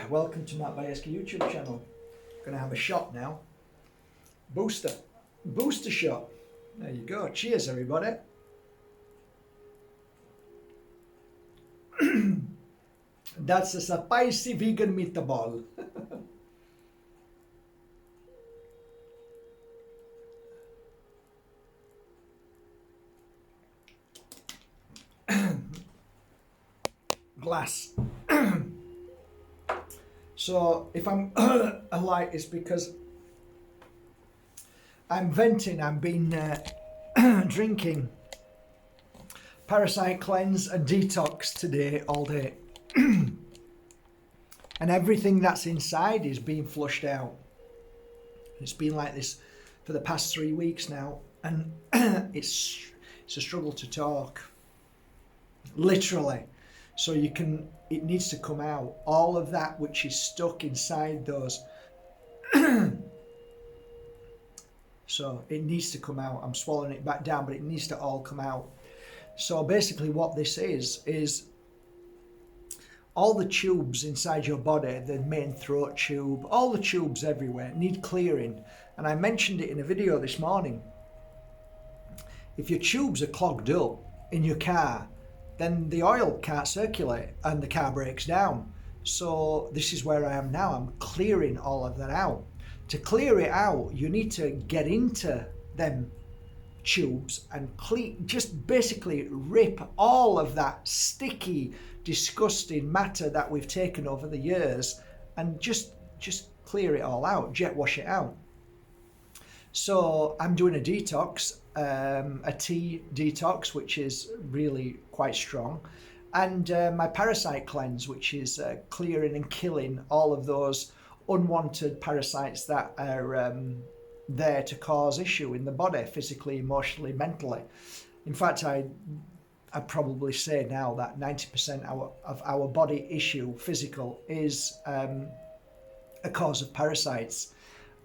Welcome to my Bajerski YouTube channel. Gonna have a shot now. Booster shot. There you go. Cheers, everybody. That's a spicy vegan meatball. Glass. So if I'm a light, it's because I'm venting. I've been drinking Parasite Cleanse and Detox today all day. And everything that's inside is being flushed out. It's been like this for the past 3 weeks now, and it's a struggle to talk, literally. So it needs to come out. All of that which is stuck inside those. So it needs to come out. I'm swallowing it back down, but it needs to all come out. So basically what this is all the tubes inside your body, the main throat tube, all the tubes everywhere need clearing. And I mentioned it in a video this morning. If your tubes are clogged up in your car, then the oil can't circulate and the car breaks down. So this is where I am now. I'm clearing all of that out. To clear it out, you need to get into them tubes and just basically rip all of that sticky, disgusting matter that we've taken over the years and just clear it all out, jet wash it out. So I'm doing a detox, a tea detox, which is really quite strong, and my Parasite Cleanse, which is clearing and killing all of those unwanted parasites that are there to cause issue in the body, physically, emotionally, mentally. In fact, I'd probably say now that 90% of our body issue, physical, is a cause of parasites.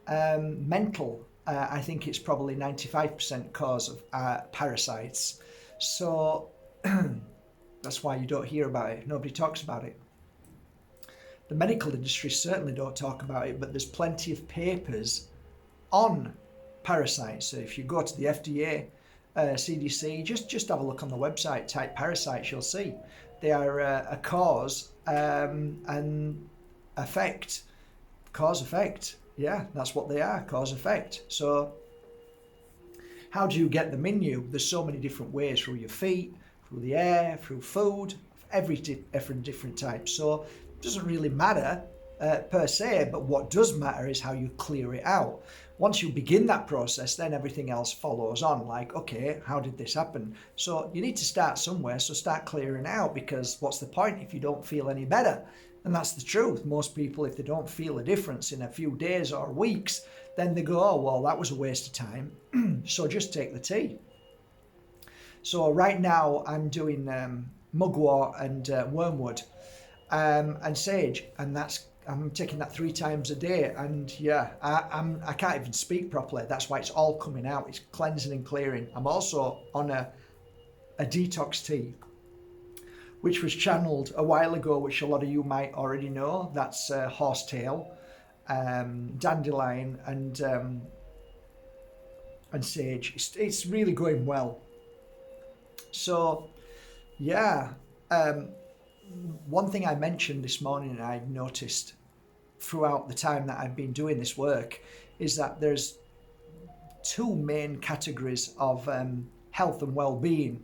Mental, I think it's probably 95% cause of parasites. So that's why you don't hear about it. Nobody talks about it. The medical industry certainly don't talk about it, but there's plenty of papers on parasites. So if you go to the FDA, CDC, just have a look on the website, type parasites, you'll see. They are a cause and effect. Cause effect. Yeah, that's what they are, cause effect. So how do you get them in you? There's so many different ways, through your feet, through the air, through food, every different type. So it doesn't really matter per se, but what does matter is how you clear it out. Once you begin that process, then everything else follows on, like, okay, how did this happen? So you need to start somewhere, so start clearing out, because what's the point if you don't feel any better? And that's the truth. Most people, if they don't feel a difference in a few days or weeks, then they go, oh, well, that was a waste of time. So just take the tea. So right now I'm doing mugwort and wormwood and sage, and I'm taking that 3 times a day. And yeah, I can't even speak properly. That's why it's all coming out. It's cleansing and clearing. I'm also on a detox tea, which was channeled a while ago, which a lot of you might already know. That's horsetail, dandelion, and sage. It's really going well. So, yeah. One thing I mentioned this morning, and I've noticed throughout the time that I've been doing this work, is that there's 2 main categories of health and well-being.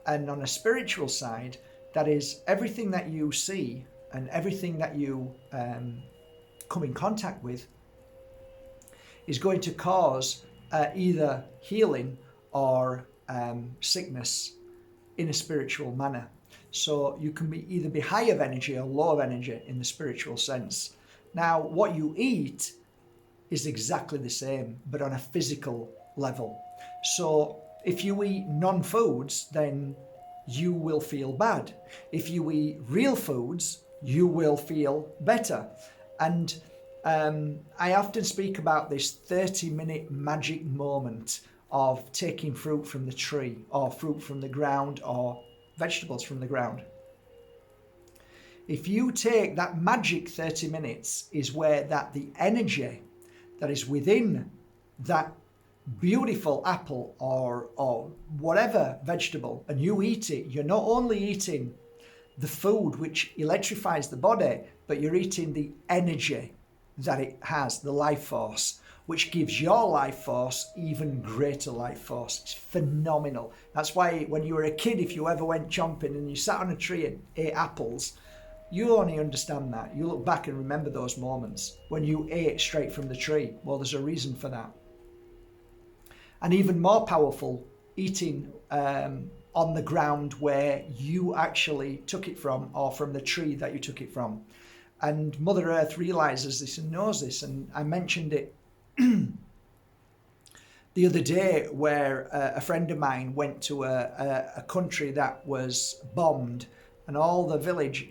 And on a spiritual side, that is everything that you see and everything that you come in contact with is going to cause either healing or sickness in a spiritual manner. So you can either be high of energy or low of energy in the spiritual sense. Now, what you eat is exactly the same, but on a physical level. So if you eat non-foods, then you will feel bad. If you eat real foods, you will feel better. And I often speak about this 30-minute magic moment of taking fruit from the tree, or fruit from the ground, or vegetables from the ground. If you take that magic 30 minutes is where that the energy that is within that beautiful apple or whatever vegetable, and you eat it, you're not only eating the food which electrifies the body, but you're eating the energy that it has, the life force, which gives your life force even greater life force. It's phenomenal. That's why when you were a kid, if you ever went chomping and you sat on a tree and ate apples, you only understand that. You look back and remember those moments when you ate straight from the tree. Well, there's a reason for that. And even more powerful, eating on the ground where you actually took it from, or from the tree that you took it from. And Mother Earth realizes this and knows this. And I mentioned it the other day, where a friend of mine went to a country that was bombed, and all the village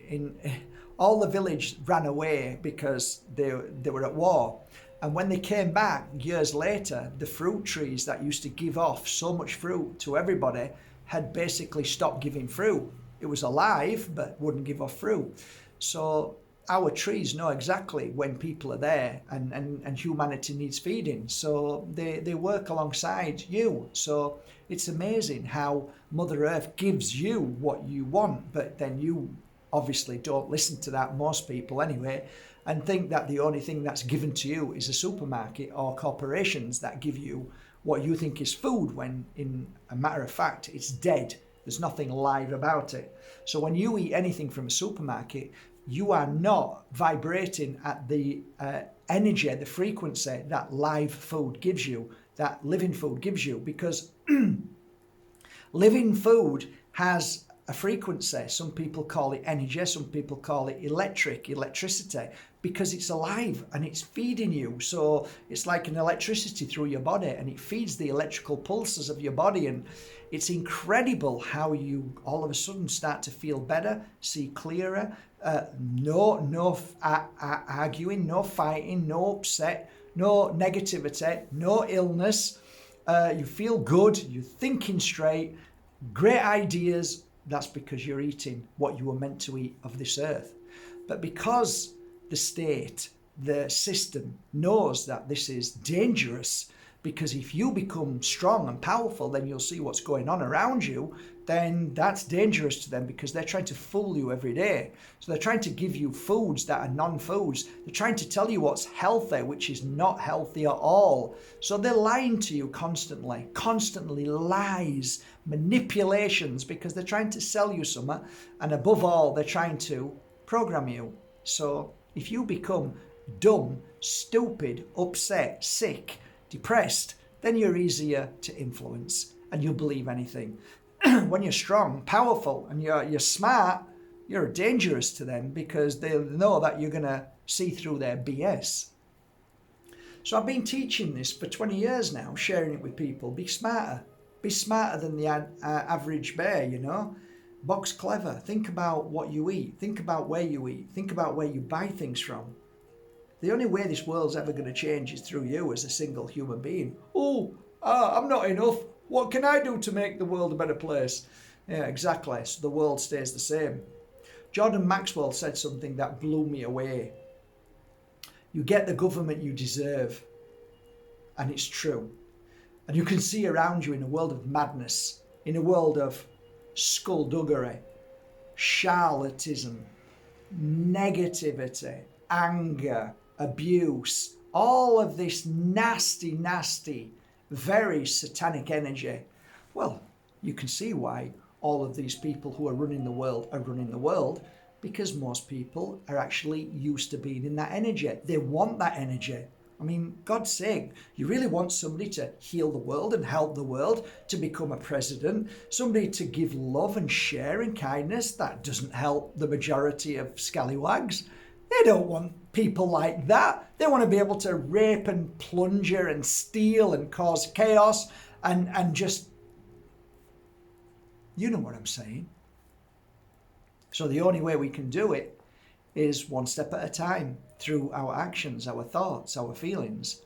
ran away because they were at war. And when they came back years later, the fruit trees that used to give off so much fruit to everybody had basically stopped giving fruit. It was alive, but wouldn't give off fruit. So our trees know exactly when people are there and humanity needs feeding. So they work alongside you. So it's amazing how Mother Earth gives you what you want, but then you obviously don't listen to that, most people anyway, and think that the only thing that's given to you is a supermarket or corporations that give you what you think is food, when in a matter of fact it's dead. There's nothing live about it. So when you eat anything from a supermarket, you are not vibrating at the energy, the frequency that live food gives you, that living food gives you, because living food has a frequency. Some people call it energy, some people call it electricity, because it's alive and it's feeding you. So it's like an electricity through your body, and it feeds the electrical pulses of your body. And it's incredible how you all of a sudden start to feel better, see clearer, no arguing, no fighting, no upset, no negativity, no illness. You feel good, you're thinking straight, great ideas. That's because you're eating what you were meant to eat of this earth. But because the state, the system knows that this is dangerous, because if you become strong and powerful, then you'll see what's going on around you, then that's dangerous to them, because they're trying to fool you every day. So they're trying to give you foods that are non-foods. They're trying to tell you what's healthy, which is not healthy at all. So they're lying to you constantly lies, manipulations, because they're trying to sell you something. And above all, they're trying to program you. So if you become dumb, stupid, upset, sick, depressed, then you're easier to influence and you'll believe anything. When you're strong, powerful, and you're smart, you're dangerous to them, because they'll know that you're going to see through their BS. So I've been teaching this for 20 years now, sharing it with people. Be smarter. Be smarter than the average bear, you know. Box clever. Think about what you eat. Think about where you eat. Think about where you buy things from. The only way this world's ever going to change is through you as a single human being. I'm not enough. What can I do to make the world a better place? Yeah, exactly. So the world stays the same. Jordan Maxwell said something that blew me away. You get the government you deserve. And it's true. And you can see around you in a world of madness, in a world of skullduggery, charlatanism, negativity, anger, abuse, all of this nasty, very satanic energy. Well, you can see why all of these people who are running the world, because most people are actually used to being in that energy. They want that energy. I mean, God's sake, you really want somebody to heal the world and help the world, to become a president, somebody to give love and share and kindness? That doesn't help the majority of scallywags. They don't want people like that. They want to be able to rape and plunger and steal and cause chaos and just, you know what I'm saying. So the only way we can do it is one step at a time, through our actions, our thoughts, our feelings.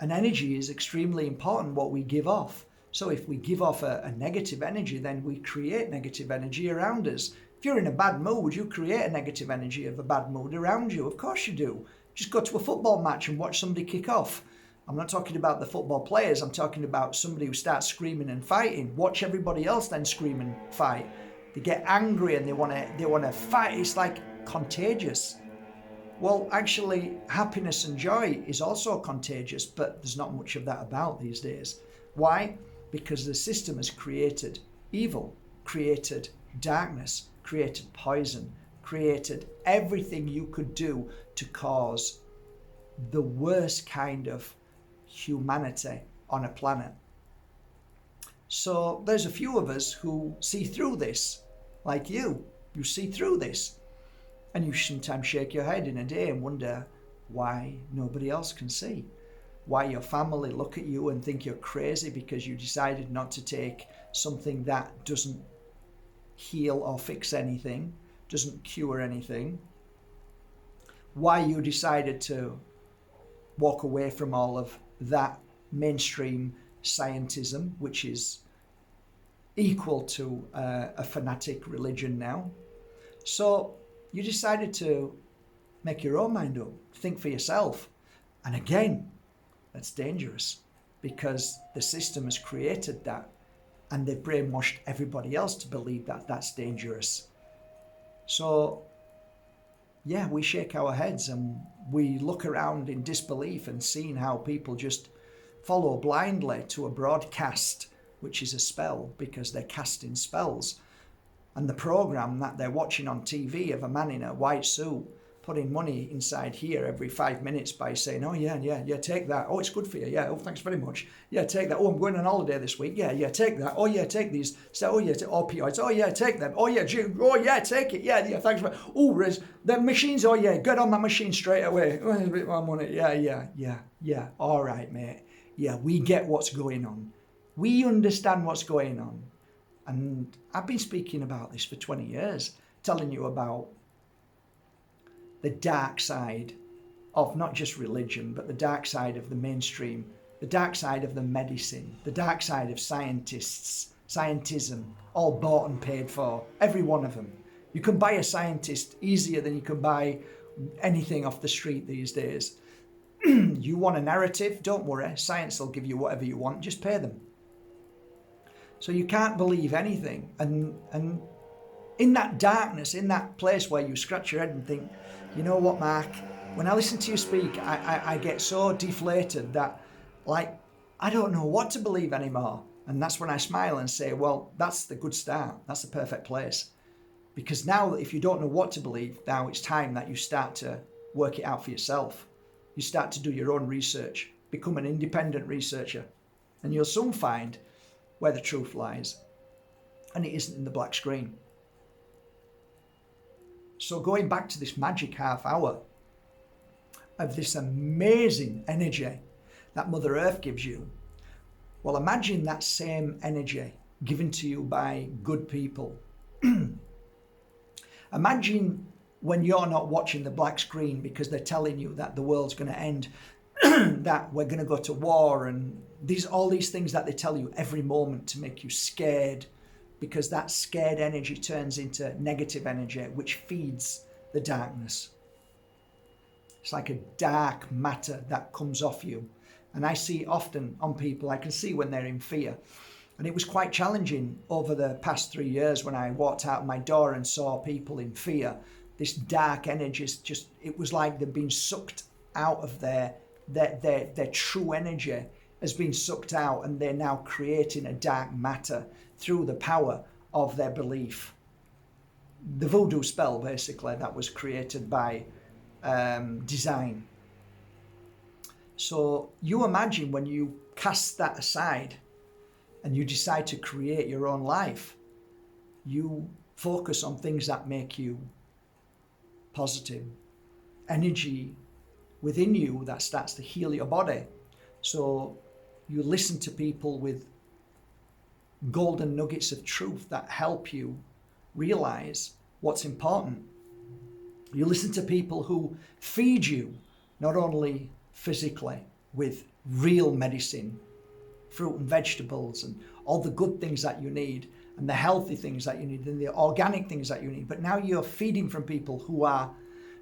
And energy is extremely important, what we give off. So if we give off a negative energy, then we create negative energy around us. If you're in a bad mood, you create a negative energy of a bad mood around you. Of course you do. Just go to a football match and watch somebody kick off. I'm not talking about the football players. I'm talking about somebody who starts screaming and fighting. Watch everybody else then scream and fight. They get angry and they want to fight. It's like contagious. Well, actually, happiness and joy is also contagious, but there's not much of that about these days. Why? Because the system has created evil, created darkness, created poison, created everything you could do to cause the worst kind of humanity on a planet. So there's a few of us who see through this, like you see through this, and you sometimes shake your head in a day and wonder why nobody else can see, why your family look at you and think you're crazy because you decided not to take something that doesn't heal or fix anything, doesn't cure anything, why you decided to walk away from all of that mainstream scientism, which is equal to a fanatic religion now. So you decided to make your own mind up, think for yourself. And again, that's dangerous because the system has created that and they've brainwashed everybody else to believe that that's dangerous. So yeah, we shake our heads and we look around in disbelief and seeing how people just follow blindly to a broadcast, which is a spell because they're casting spells. And the program that they're watching on TV of a man in a white suit putting money inside here every 5 minutes by saying, oh yeah, take that. Oh, it's good for you. Yeah, oh, thanks very much. Yeah, take that. Oh, I'm going on holiday this week. Yeah, take that. Oh yeah, take these. So, oh yeah, opioids. Oh yeah, take them. Oh yeah, take it. Yeah, thanks for. Oh, the machines. Oh yeah, get on that machine straight away. Oh, a bit more money. Yeah. All right, mate. Yeah, we get what's going on. We understand what's going on. And I've been speaking about this for 20 years, telling you about the dark side of not just religion, but the dark side of the mainstream, the dark side of the medicine, the dark side of scientists, scientism, all bought and paid for, every one of them. You can buy a scientist easier than you can buy anything off the street these days. You want a narrative? Don't worry, science will give you whatever you want, just pay them. So you can't believe anything. And in that darkness, in that place where you scratch your head and think, you know what, Mark, when I listen to you speak, I get so deflated that, like, I don't know what to believe anymore. And that's when I smile and say, well, that's the good start. That's the perfect place. Because now, if you don't know what to believe, now it's time that you start to work it out for yourself. You start to do your own research, become an independent researcher, and you'll soon find where the truth lies. And it isn't in the black screen. So going back to this magic half hour of this amazing energy that Mother Earth gives you, well, imagine that same energy given to you by good people. Imagine when you're not watching the black screen because they're telling you that the world's going to end, that we're going to go to war, and all these things that they tell you every moment to make you scared, because that scared energy turns into negative energy, which feeds the darkness. It's like a dark matter that comes off you. And I see often on people, I can see when they're in fear. And it was quite challenging over the past 3 years when I walked out my door and saw people in fear. This dark energy, it was like they'd been sucked out of their true energy has been sucked out, and they're now creating a dark matter through the power of their belief. The voodoo spell, basically, that was created by design. So you imagine when you cast that aside and you decide to create your own life, you focus on things that make you positive. Energy within you that starts to heal your body. So you listen to people with golden nuggets of truth that help you realize what's important. You listen to people who feed you not only physically with real medicine, fruit and vegetables and all the good things that you need, and the healthy things that you need and the organic things that you need. But now you're feeding from people who are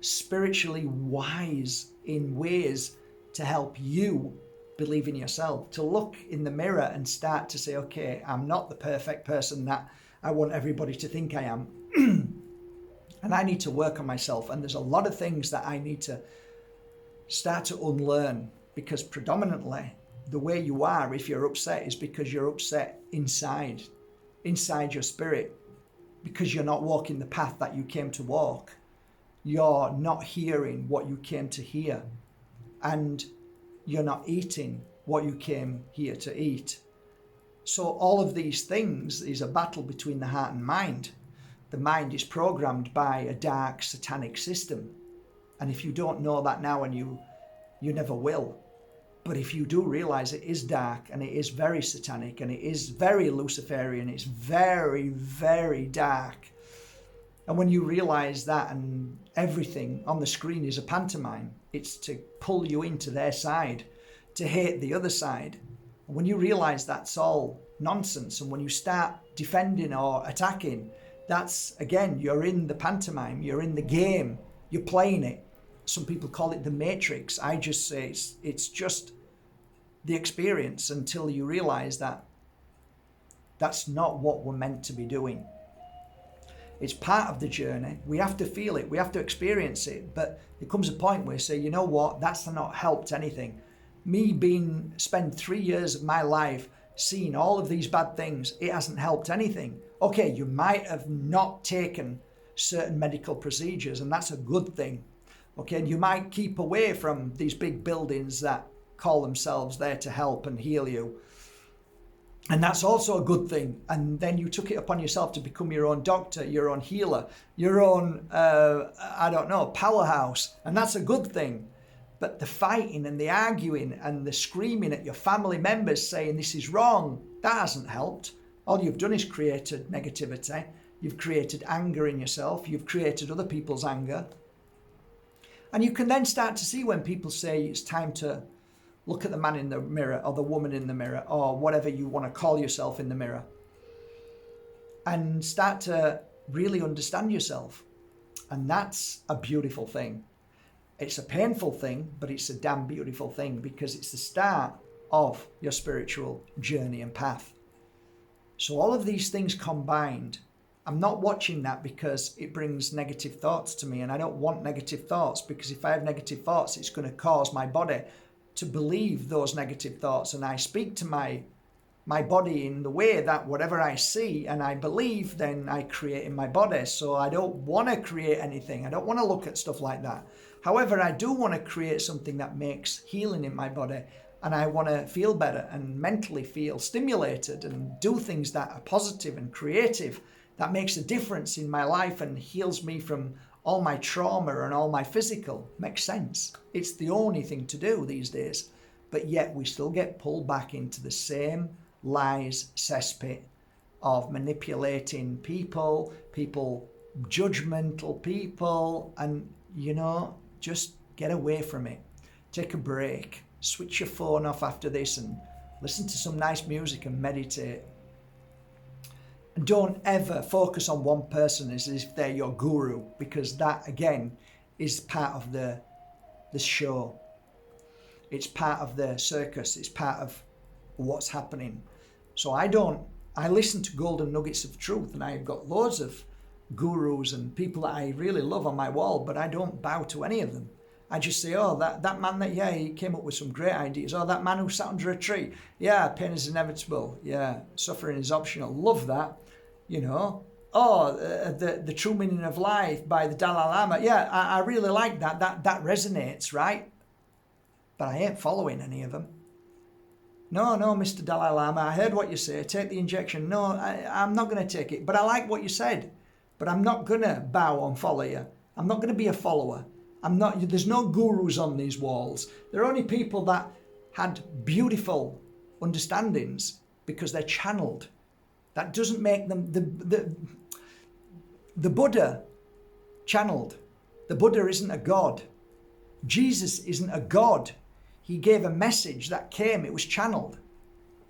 spiritually wise in ways to help you believe in yourself, to look in the mirror and start to say, okay, I'm not the perfect person that I want everybody to think I am. And I need to work on myself. And there's a lot of things that I need to start to unlearn, because predominantly the way you are, if you're upset, is because you're upset inside your spirit, because you're not walking the path that you came to walk. You're not hearing what you came to hear, and you're not eating what you came here to eat. So all of these things is a battle between the heart and mind. The mind is programmed by a dark satanic system. And if you don't know that now, and you never will, but if you do realize it is dark, and it is very satanic, and it is very Luciferian, it's very, very dark. And when you realize that, and everything on the screen is a pantomime, it's to pull you into their side, to hate the other side. And when you realize that's all nonsense, and when you start defending or attacking, that's, again, you're in the pantomime, you're in the game, you're playing it. Some people call it the Matrix. I just say it's just the experience, until you realize that that's not what we're meant to be doing. It's part of the journey. We have to feel it. We have to experience it. But there comes a point where you say, you know what? That's not helped anything. Me spend 3 years of my life seeing all of these bad things, it hasn't helped anything. Okay, you might have not taken certain medical procedures, and that's a good thing. Okay, and you might keep away from these big buildings that call themselves there to help and heal you. And that's also a good thing. And then you took it upon yourself to become your own doctor, your own healer, your own, powerhouse. And that's a good thing. But the fighting and the arguing and the screaming at your family members saying this is wrong, that hasn't helped. All you've done is created negativity. You've created anger in yourself. You've created other people's anger. And you can then start to see when people say it's time to look at the man in the mirror, or the woman in the mirror, or whatever you want to call yourself in the mirror, and start to really understand yourself. And that's a beautiful thing. It's a painful thing, but it's a damn beautiful thing, because it's the start of your spiritual journey and path. So all of these things combined, I'm not watching that because it brings negative thoughts to me, and I don't want negative thoughts, because if I have negative thoughts, it's going to cause my body to believe those negative thoughts. And I speak to my body in the way that whatever I see and I believe, then I create in my body. So I don't want to create anything. I don't want to look at stuff like that. However, I do want to create something that makes healing in my body, and I want to feel better and mentally feel stimulated and do things that are positive and creative, that makes a difference in my life and heals me from all my trauma and all my physical. Makes sense. It's the only thing to do these days. But yet we still get pulled back into the same lies cesspit of manipulating people, judgmental people, and, just get away from it. Take a break. Switch your phone off after this and listen to some nice music and meditate. And don't ever focus on one person as if they're your guru, because that, again, is part of the show. It's part of the circus. It's part of what's happening. So I listen to golden nuggets of truth, and I've got loads of gurus and people that I really love on my wall, but I don't bow to any of them. I just say, oh, that man, he came up with some great ideas. Oh, that man who sat under a tree. Yeah, pain is inevitable. Yeah, suffering is optional. Love that. Oh, the true meaning of life by the Dalai Lama. Yeah, I really like that. That resonates, right? But I ain't following any of them. No, Mr. Dalai Lama, I heard what you say. Take the injection. No, I'm not going to take it. But I like what you said. But I'm not going to bow and follow you. I'm not going to be a follower. There's no gurus on these walls. There are only people that had beautiful understandings because they're channeled. That doesn't make them the Buddha channeled. The Buddha isn't a god. Jesus isn't a god. He gave a message that came. It was channeled.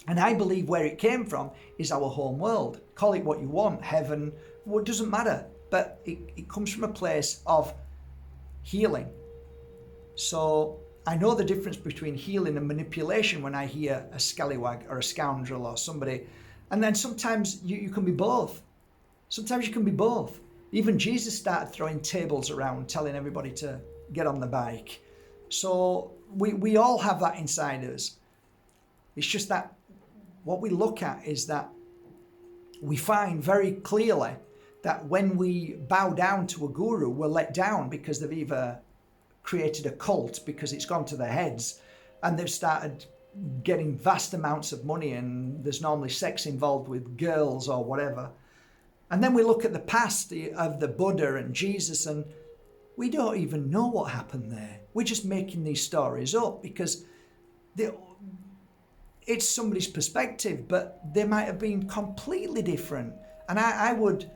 And I believe where it came from is our home world. Call it what you want, heaven, well, it doesn't matter. But it comes from a place of healing. So I know the difference between healing and manipulation when I hear a scallywag or a scoundrel or somebody. And then sometimes you can be both. Sometimes you can be both. Even Jesus started throwing tables around, telling everybody to get on the bike. So we all have that inside us. It's just that what we look at is that we find very clearly that when we bow down to a guru, we're let down because they've either created a cult because it's gone to their heads and they've started getting vast amounts of money, and there's normally sex involved with girls or whatever. And then we look at the past of the Buddha and Jesus, and we don't even know what happened there. We're just making these stories up because it's somebody's perspective, but they might have been completely different. And I would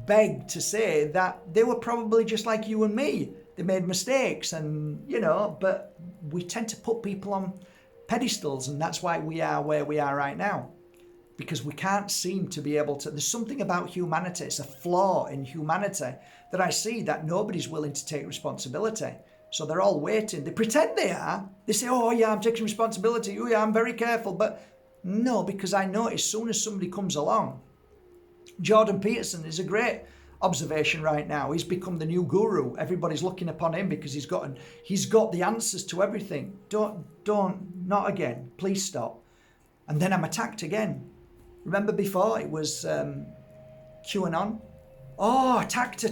beg to say that they were probably just like you and me. They made mistakes, and but we tend to put people on pedestals, and that's why we are where we are right now. Because we can't seem to be able to, there's something about humanity, it's a flaw in humanity that I see, that nobody's willing to take responsibility. So they're all waiting. They pretend they are. They say, oh yeah, I'm taking responsibility. Oh yeah, I'm very careful. But no, because I know as soon as somebody comes along, Jordan Peterson is a great observation right now. He's become the new guru. Everybody's looking upon him because he's got the answers to everything. Not again. Please stop. And then I'm attacked again. Remember before it was QAnon? Oh, attacked.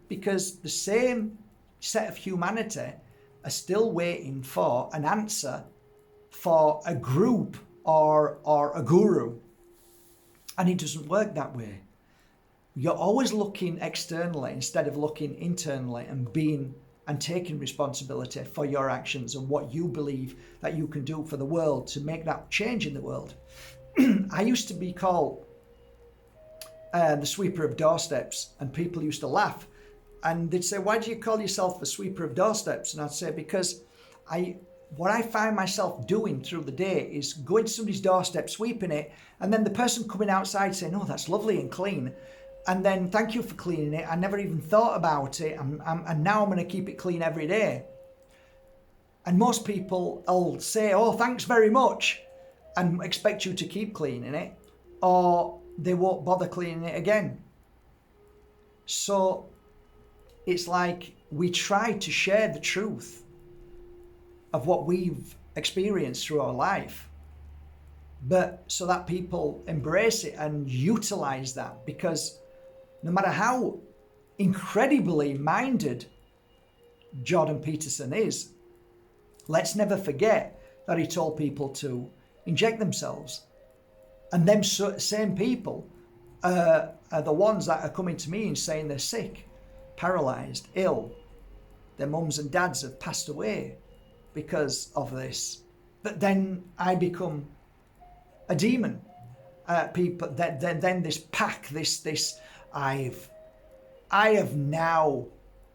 Because the same set of humanity are still waiting for an answer for a group or a guru. And it doesn't work that way. You're always looking externally instead of looking internally and taking responsibility for your actions and what you believe that you can do for the world to make that change in the world. I used to be called the sweeper of doorsteps, and people used to laugh. And they'd say, why do you call yourself the sweeper of doorsteps? And I'd say, because what I find myself doing through the day is going to somebody's doorstep, sweeping it, and then the person coming outside saying, oh, that's lovely and clean. And then, thank you for cleaning it. I never even thought about it. And now I'm going to keep it clean every day. And most people will say, oh, thanks very much, and expect you to keep cleaning it, or they won't bother cleaning it again. So it's like we try to share the truth of what we've experienced through our life, but so that people embrace it and utilize that, because no matter how incredibly minded Jordan Peterson is, let's never forget that he told people to inject themselves. And them same people are the ones that are coming to me and saying they're sick, paralyzed, ill. Their mums and dads have passed away because of this. But then I become a demon. People. Then this pack, this. I have now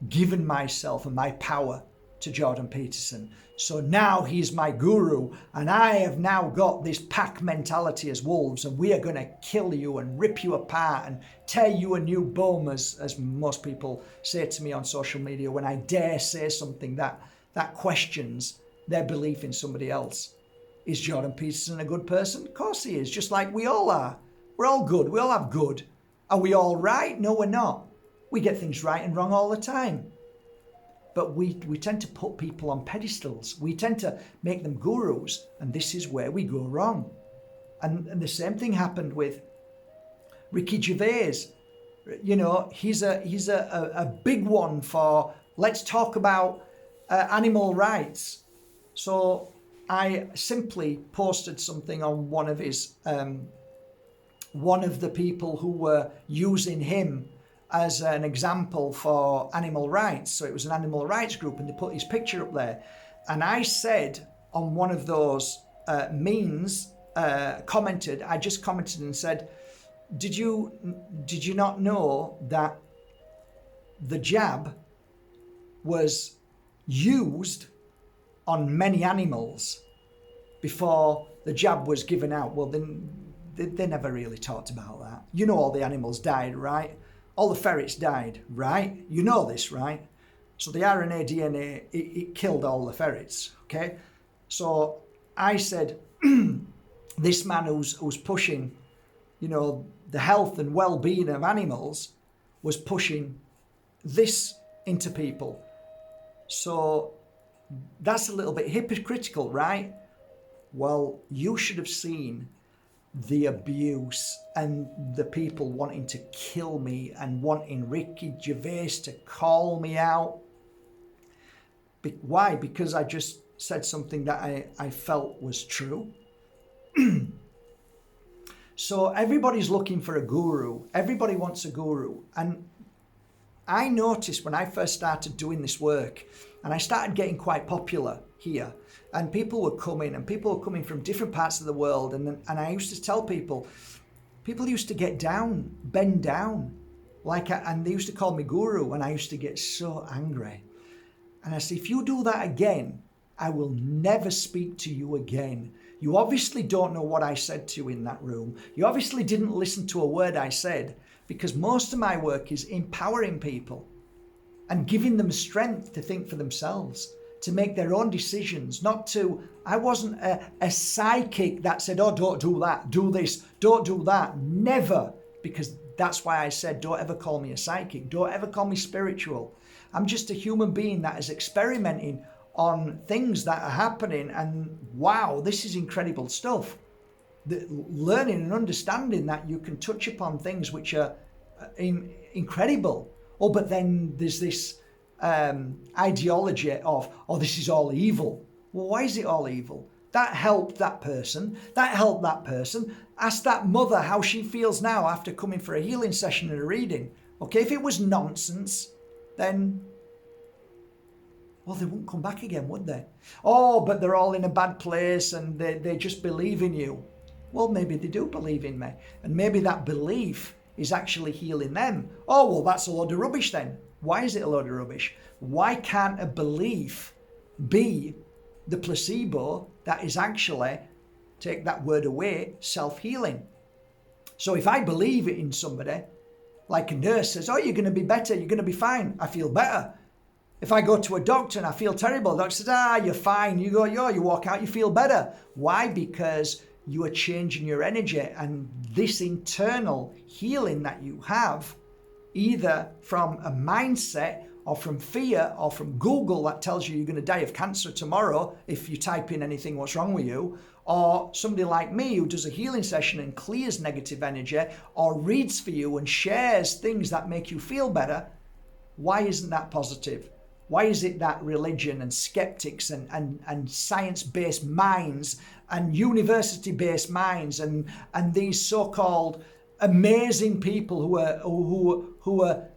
given myself and my power to Jordan Peterson. So now he's my guru, and I have now got this pack mentality as wolves, and we are going to kill you and rip you apart and tear you a new bone, as most people say to me on social media when I dare say something that questions their belief in somebody else. Is Jordan Peterson a good person? Of course he is, just like we all are. We're all good. We all have good. Are we all right? No, we're not. We get things right and wrong all the time. But we tend to put people on pedestals. We tend to make them gurus, and this is where we go wrong. And the same thing happened with Ricky Gervais. You know, he's a big one for let's talk about animal rights. So I simply posted something on one of his one of the people who were using him as an example for animal rights. So it was an animal rights group, and they put his picture up there. And I said on one of those memes, I just commented and said, did you not know that the jab was used on many animals before the jab was given out. Well, then they never really talked about that. You know, all the animals died, right? All the ferrets died, right? You know this, right? So the RNA, DNA, it killed all the ferrets, okay? So I said, this man who's pushing, you know, the health and well-being of animals was pushing this into people. So that's a little bit hypocritical, right? Well, you should have seen the abuse and the people wanting to kill me and wanting Ricky Gervais to call me out. Why? Because I just said something that I felt was true. So everybody's looking for a guru. Everybody wants a guru. And I noticed when I first started doing this work, and I started getting quite popular here, and people were coming from different parts of the world, and I used to tell people used to get down, bend down, and they used to call me guru, and I used to get so angry. And I said, if you do that again, I will never speak to you again. You obviously don't know what I said to you in that room. You obviously didn't listen to a word I said, because most of my work is empowering people and giving them strength to think for themselves, to make their own decisions, I wasn't a psychic that said, oh, don't do that, do this, don't do that. Never, because that's why I said, don't ever call me a psychic, don't ever call me spiritual. I'm just a human being that is experimenting on things that are happening, and wow, this is incredible stuff. Learning and understanding that you can touch upon things which are incredible. Oh, but then there's this ideology of, oh, this is all evil. Well, why is it all evil? That helped that person. That helped that person. Ask that mother how she feels now after coming for a healing session and a reading. Okay, if it was nonsense, then, well, they wouldn't come back again, would they? Oh, but they're all in a bad place and they just believe in you. Well, maybe they do believe in me. And maybe that belief is actually healing them. Oh, well, that's a load of rubbish then. Why is it a load of rubbish? Why can't a belief be the placebo that is actually, take that word away, self-healing? So if I believe it in somebody, like a nurse says, oh, you're going to be better, you're going to be fine, I feel better. If I go to a doctor and I feel terrible, the doctor says, you're fine, you go, you walk out, you feel better. Why? Because you are changing your energy, and this internal healing that you have, either from a mindset or from fear or from Google that tells you you're going to die of cancer tomorrow if you type in anything, what's wrong with you, or somebody like me who does a healing session and clears negative energy or reads for you and shares things that make you feel better, why isn't that positive? Why is it that religion and skeptics and science-based minds and university-based minds and these so-called amazing people who are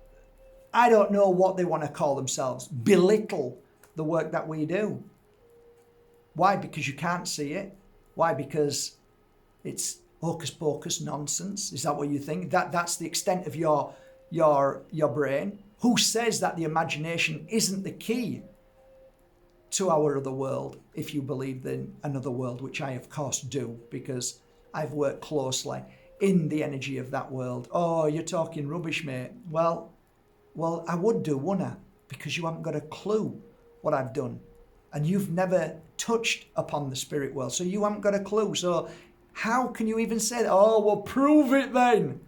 I don't know what they want to call themselves, belittle the work that we do? Why? Because you can't see it. Why? Because it's hocus pocus nonsense. Is that what you think? That's the extent of your brain? Who says that the imagination isn't the key to our other world, if you believe in another world, which I of course do, because I've worked closely in the energy of that world. Oh, you're talking rubbish, mate. Well, I would do, wouldn't I? Because you haven't got a clue what I've done. And you've never touched upon the spirit world, so you haven't got a clue. So how can you even say that? Oh, well, prove it then.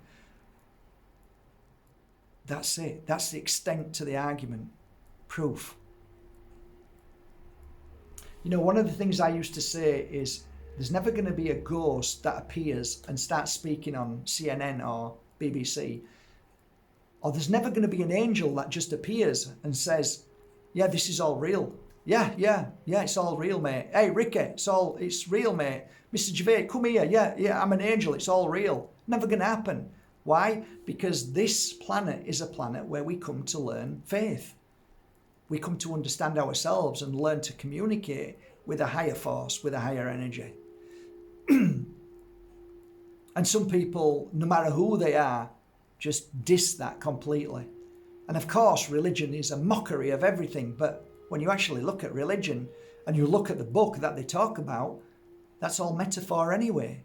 That's it. That's the extent to the argument. Proof. You know, one of the things I used to say is there's never going to be a ghost that appears and starts speaking on CNN or BBC. Or there's never going to be an angel that just appears and says, yeah, this is all real. Yeah, it's all real, mate. Hey, Ricky, it's real, mate. Mr. Gervais, come here. Yeah, I'm an angel. It's all real. Never going to happen. Why? Because this planet is a planet where we come to learn faith. We come to understand ourselves and learn to communicate with a higher force, with a higher energy. And some people, no matter who they are, just diss that completely. And of course, religion is a mockery of everything. But when you actually look at religion and you look at the book that they talk about, That's all metaphor anyway.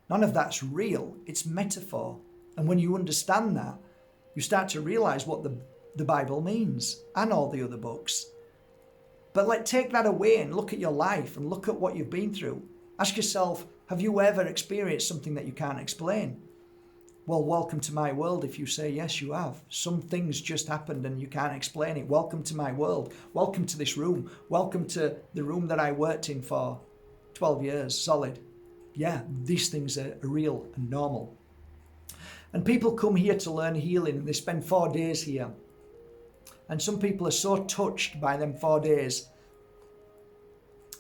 None of that's real. It's metaphor. And when you understand that, you start to realize what the Bible means and all the other books. But take that away and look at your life and look at what you've been through. Ask yourself, have you ever experienced something that you can't explain? Well, welcome to my world if you say yes, you have. Some things just happened and you can't explain it. Welcome to my world. Welcome to this room. Welcome to the room that I worked in for 12 years solid. Yeah, these things are real and normal. And people come here to learn healing and they spend 4 days here. And some people are so touched by them 4 days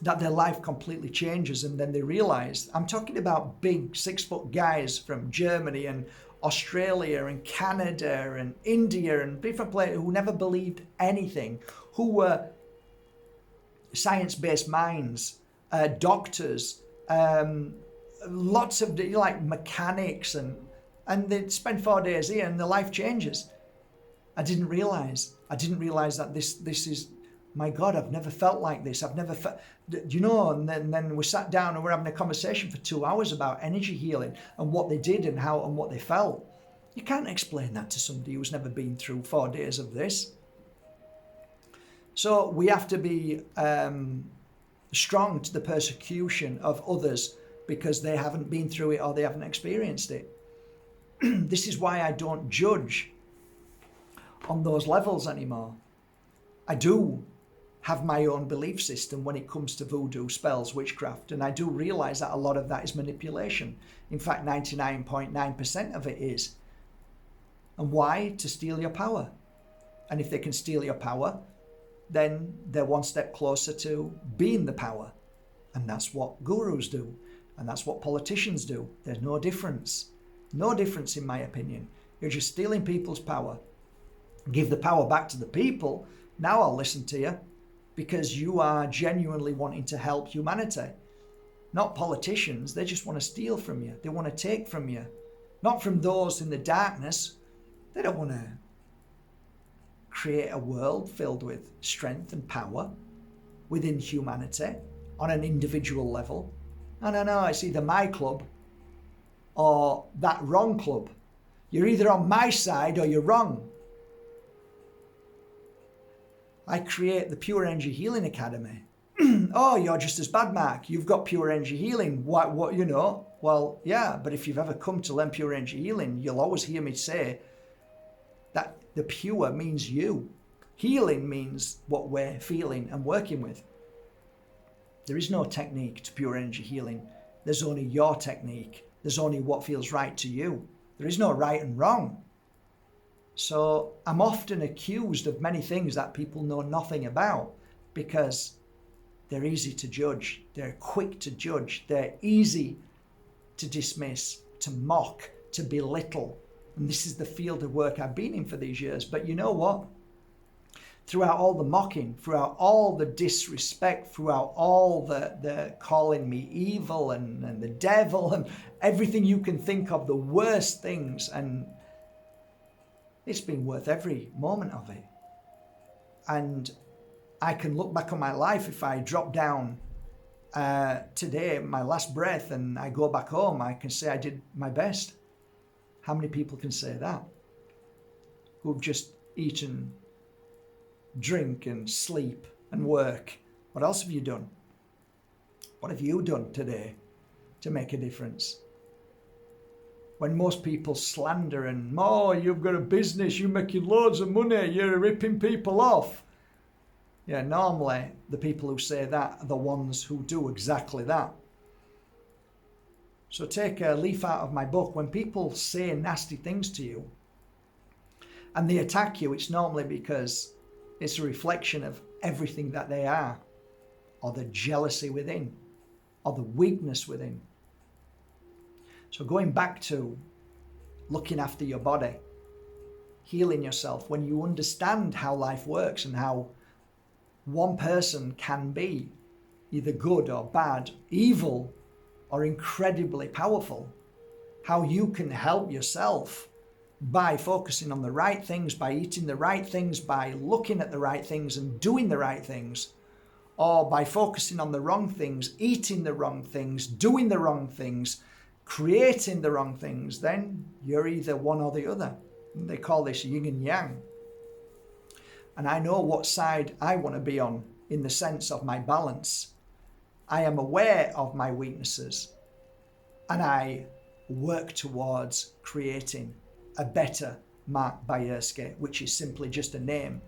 that their life completely changes, and then they realize, I'm talking about big 6-foot guys from Germany and Australia and Canada and India and different places who never believed anything, who were science-based minds, doctors, lots of mechanics, and they'd spend 4 days here and their life changes. I didn't realize that this is, my God, I've never felt like this. I've never felt, and then we sat down and we're having a conversation for 2 hours about energy healing and what they did and how and what they felt. You can't explain that to somebody who's never been through 4 days of this. So we have to be strong to the persecution of others because they haven't been through it or they haven't experienced it. This is why I don't judge on those levels anymore. I do have my own belief system when it comes to voodoo, spells, witchcraft, and I do realize that a lot of that is manipulation. In fact, 99.9% of it is. And why? To steal your power. And if they can steal your power, then they're one step closer to being the power. And that's what gurus do. And that's what politicians do. There's no difference. No difference in my opinion. You're just stealing people's power. Give the power back to the people. Now I'll listen to you, because you are genuinely wanting to help humanity. Not politicians. They just want to steal from you. They want to take from you. Not from those in the darkness. They don't want to create a world filled with strength and power within humanity on an individual level. No, it's either my club or that wrong club. You're either on my side or you're wrong. I create the Pure Energy Healing Academy. Oh, you're just as bad, Mark. You've got Pure Energy Healing. What, Well, yeah, but if you've ever come to learn Pure Energy Healing, you'll always hear me say that the pure means you. Healing means what we're feeling and working with. There is no technique to Pure Energy Healing. There's only your technique. There's only what feels right to you. There is no right and wrong. So I'm often accused of many things that people know nothing about because they're easy to judge. They're quick to judge. They're easy to dismiss, to mock, to belittle. And this is the field of work I've been in for these years. But you know what? Throughout all the mocking, throughout all the disrespect, throughout all the calling me evil and the devil and everything you can think of, the worst things, and it's been worth every moment of it. And I can look back on my life. If I drop down today, my last breath, and I go back home, I can say I did my best. How many people can say that? Who've just eaten, drink and sleep and work. What else have you done? What have you done today to make a difference? When most people slander and, oh, you've got a business, you're making loads of money, you're ripping people off. Yeah, normally the people who say that are the ones who do exactly that. So take a leaf out of my book. When people say nasty things to you and they attack you, it's normally because it's a reflection of everything that they are, or the jealousy within, or the weakness within. So going back to looking after your body, healing yourself, when you understand how life works and how one person can be either good or bad, evil or incredibly powerful, how you can help yourself by focusing on the right things, by eating the right things, by looking at the right things and doing the right things, or by focusing on the wrong things, eating the wrong things, doing the wrong things, creating the wrong things, then you're either one or the other. And they call this yin and yang. And I know what side I want to be on in the sense of my balance. I am aware of my weaknesses and I work towards creating a better Mark Bajerski, which is simply just a name.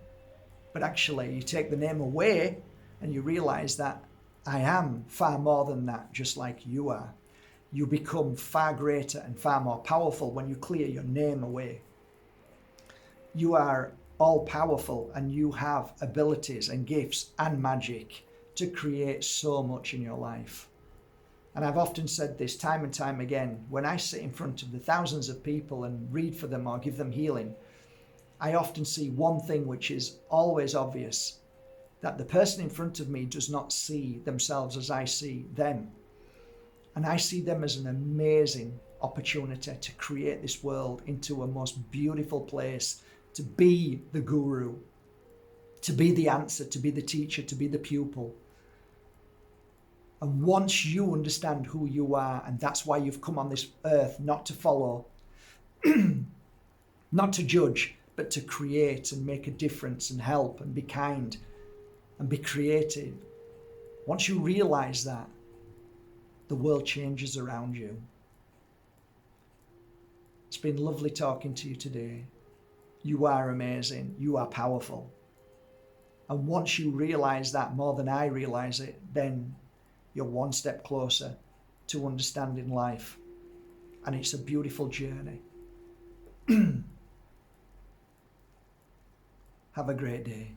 But actually, you take the name away and you realize that I am far more than that, just like you are. You become far greater and far more powerful when you clear your name away. You are all powerful and you have abilities and gifts and magic to create so much in your life. And I've often said this time and time again, when I sit in front of the thousands of people and read for them or give them healing, I often see one thing which is always obvious, that the person in front of me does not see themselves as I see them. And I see them as an amazing opportunity to create this world into a most beautiful place, to be the guru, to be the answer, to be the teacher, to be the pupil. And once you understand who you are, and that's why you've come on this earth, not to follow, not to judge, but to create and make a difference and help and be kind and be creative. Once you realize that, the world changes around you. It's been lovely talking to you today. You are amazing. You are powerful. And once you realize that more than I realize it, then you're one step closer to understanding life. And it's a beautiful journey. Have a great day.